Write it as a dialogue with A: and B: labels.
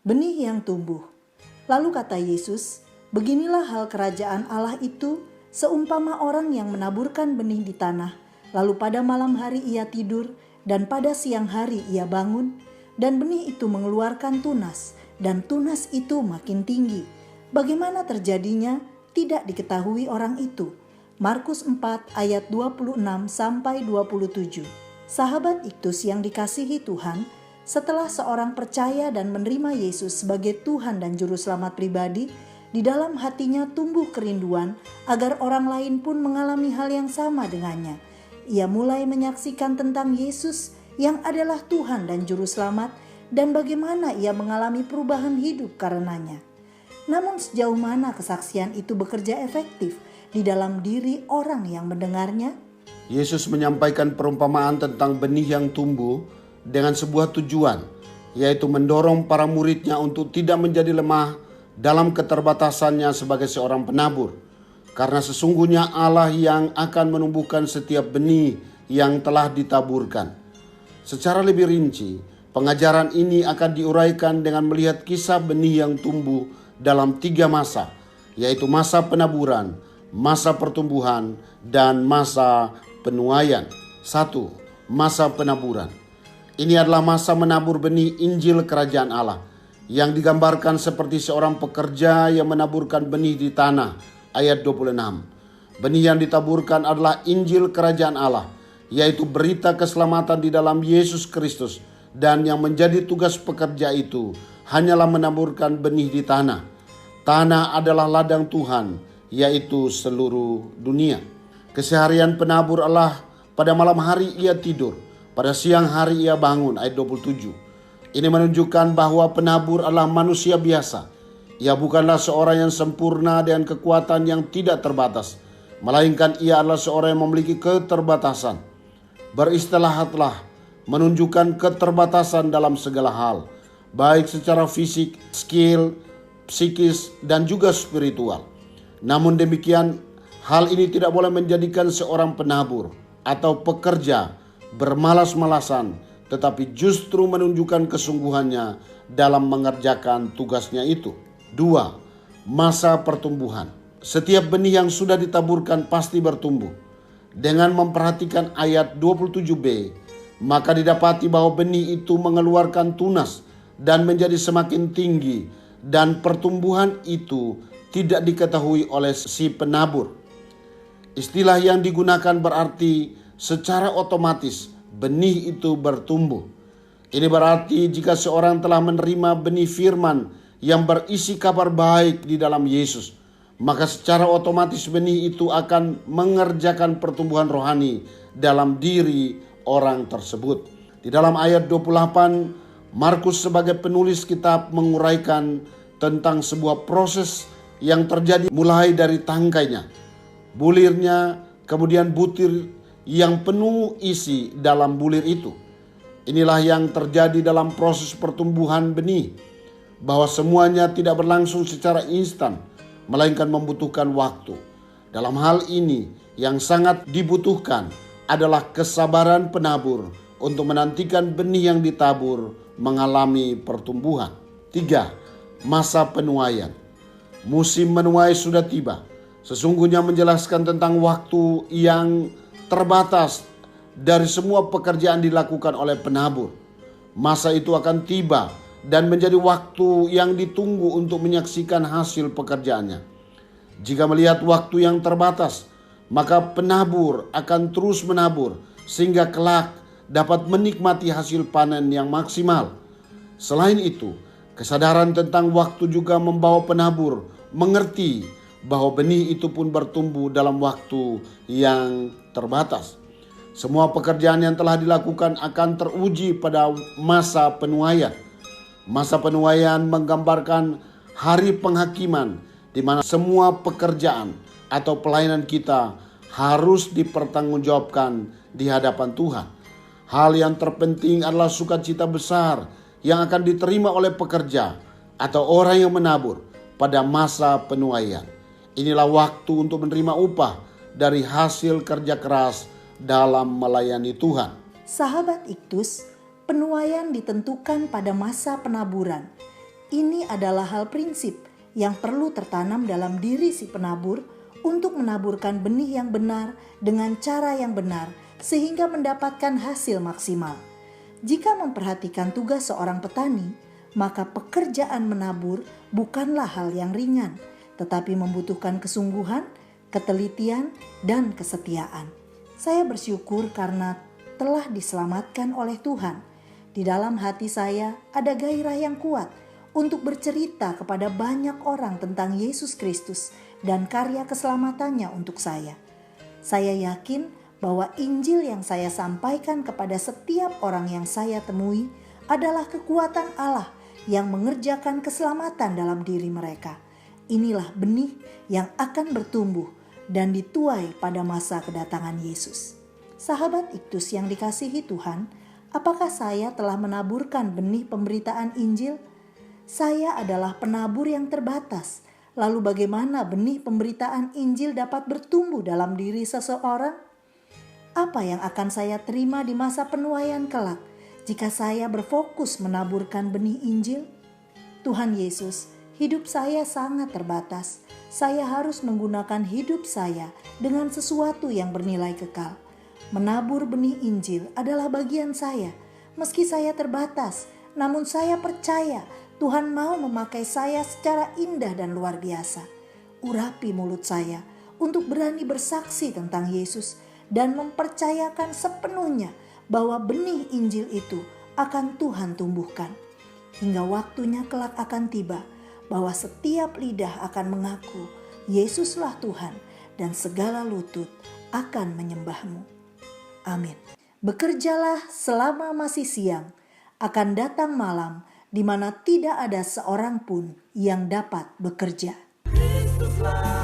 A: Benih yang tumbuh. Lalu kata Yesus, beginilah hal kerajaan Allah itu, seumpama orang yang menaburkan benih di tanah, lalu pada malam hari ia tidur, dan pada siang hari ia bangun, dan benih itu mengeluarkan tunas, dan tunas itu makin tinggi. Bagaimana terjadinya, tidak diketahui orang itu. Markus 4 ayat 26-27. Sahabat Iktus yang dikasihi Tuhan, setelah seorang percaya dan menerima Yesus sebagai Tuhan dan Juru Selamat pribadi, di dalam hatinya tumbuh kerinduan agar orang lain pun mengalami hal yang sama dengannya. Ia mulai menyaksikan tentang Yesus yang adalah Tuhan dan Juru Selamat dan bagaimana ia mengalami perubahan hidup karenanya. Namun sejauh mana kesaksian itu bekerja efektif di dalam diri orang yang mendengarnya?
B: Yesus menyampaikan perumpamaan tentang benih yang tumbuh dengan sebuah tujuan, yaitu mendorong para muridnya untuk tidak menjadi lemah dalam keterbatasannya sebagai seorang penabur. Karena sesungguhnya Allah yang akan menumbuhkan setiap benih yang telah ditaburkan. Secara lebih rinci, pengajaran ini akan diuraikan dengan melihat kisah benih yang tumbuh dalam 3 masa, yaitu masa penaburan, masa pertumbuhan, dan masa penuaian. 1. Masa penaburan. Ini adalah masa menabur benih Injil Kerajaan Allah yang digambarkan seperti seorang pekerja yang menaburkan benih di tanah. Ayat 26. Benih yang ditaburkan adalah Injil Kerajaan Allah, yaitu berita keselamatan di dalam Yesus Kristus, dan yang menjadi tugas pekerja itu hanyalah menaburkan benih di tanah. Tanah adalah ladang Tuhan, yaitu seluruh dunia. Keseharian penabur Allah, pada malam hari ia tidur, pada siang hari ia bangun. Ayat 27. Ini menunjukkan bahwa penabur adalah manusia biasa. Ia bukanlah seorang yang sempurna dengan kekuatan yang tidak terbatas, melainkan ia adalah seorang yang memiliki keterbatasan. Beristirahatlah menunjukkan keterbatasan dalam segala hal, baik secara fisik, skill, psikis, dan juga spiritual. Namun demikian, hal ini tidak boleh menjadikan seorang penabur atau pekerja bermalas-malasan, tetapi justru menunjukkan kesungguhannya dalam mengerjakan tugasnya itu. 2. Masa pertumbuhan. Setiap benih yang sudah ditaburkan pasti bertumbuh. Dengan memperhatikan ayat 27b, maka didapati bahwa benih itu mengeluarkan tunas dan menjadi semakin tinggi, dan pertumbuhan itu tidak diketahui oleh si penabur. Istilah yang digunakan berarti secara otomatis benih itu bertumbuh. Ini berarti jika seorang telah menerima benih firman yang berisi kabar baik di dalam Yesus, maka secara otomatis benih itu akan mengerjakan pertumbuhan rohani dalam diri orang tersebut. Di dalam ayat 28, Markus sebagai penulis kitab menguraikan tentang sebuah proses yang terjadi mulai dari tangkainya, bulirnya, kemudian butir yang penuh isi dalam bulir itu. Inilah yang terjadi dalam proses pertumbuhan benih, bahwa semuanya tidak berlangsung secara instan, melainkan membutuhkan waktu. Dalam hal ini, yang sangat dibutuhkan adalah kesabaran penabur untuk menantikan benih yang ditabur mengalami pertumbuhan. 3. Masa penuaian. Musim menuai sudah tiba. Sesungguhnya menjelaskan tentang waktu yang terbatas dari semua pekerjaan dilakukan oleh penabur. Masa itu akan tiba dan menjadi waktu yang ditunggu untuk menyaksikan hasil pekerjaannya. Jika melihat waktu yang terbatas, maka penabur akan terus menabur sehingga kelak dapat menikmati hasil panen yang maksimal. Selain itu, kesadaran tentang waktu juga membawa penabur mengerti bahwa benih itu pun bertumbuh dalam waktu yang terbatas. Semua pekerjaan yang telah dilakukan akan teruji pada masa penuaian. Masa penuaian menggambarkan hari penghakiman di mana semua pekerjaan atau pelayanan kita harus dipertanggungjawabkan di hadapan Tuhan. Hal yang terpenting adalah sukacita besar yang akan diterima oleh pekerja atau orang yang menabur pada masa penuaian. Inilah waktu untuk menerima upah dari hasil kerja keras dalam melayani Tuhan.
A: Sahabat Iktus, penuaian ditentukan pada masa penaburan. Ini adalah hal prinsip yang perlu tertanam dalam diri si penabur untuk menaburkan benih yang benar dengan cara yang benar sehingga mendapatkan hasil maksimal. Jika memperhatikan tugas seorang petani, maka pekerjaan menabur bukanlah hal yang ringan, tetapi membutuhkan kesungguhan, ketelitian, dan kesetiaan. Saya bersyukur karena telah diselamatkan oleh Tuhan. Di dalam hati saya ada gairah yang kuat untuk bercerita kepada banyak orang tentang Yesus Kristus dan karya keselamatannya untuk saya. Saya yakin bahwa Injil yang saya sampaikan kepada setiap orang yang saya temui adalah kekuatan Allah yang mengerjakan keselamatan dalam diri mereka. Inilah benih yang akan bertumbuh dan dituai pada masa kedatangan Yesus. Sahabat Iktus yang dikasihi Tuhan, apakah saya telah menaburkan benih pemberitaan Injil? Saya adalah penabur yang terbatas. Lalu bagaimana benih pemberitaan Injil dapat bertumbuh dalam diri seseorang? Apa yang akan saya terima di masa penuaian kelak jika saya berfokus menaburkan benih Injil? Tuhan Yesus, hidup saya sangat terbatas. Saya harus menggunakan hidup saya dengan sesuatu yang bernilai kekal. Menabur benih Injil adalah bagian saya. Meski saya terbatas, namun saya percaya Tuhan mau memakai saya secara indah dan luar biasa. Urapi mulut saya untuk berani bersaksi tentang Yesus dan mempercayakan sepenuhnya bahwa benih Injil itu akan Tuhan tumbuhkan. Hingga waktunya kelak akan tiba bahwa setiap lidah akan mengaku Yesuslah Tuhan dan segala lutut akan menyembahmu. Amin. Bekerjalah selama masih siang, akan datang malam di mana tidak ada seorang pun yang dapat bekerja. Kristuslah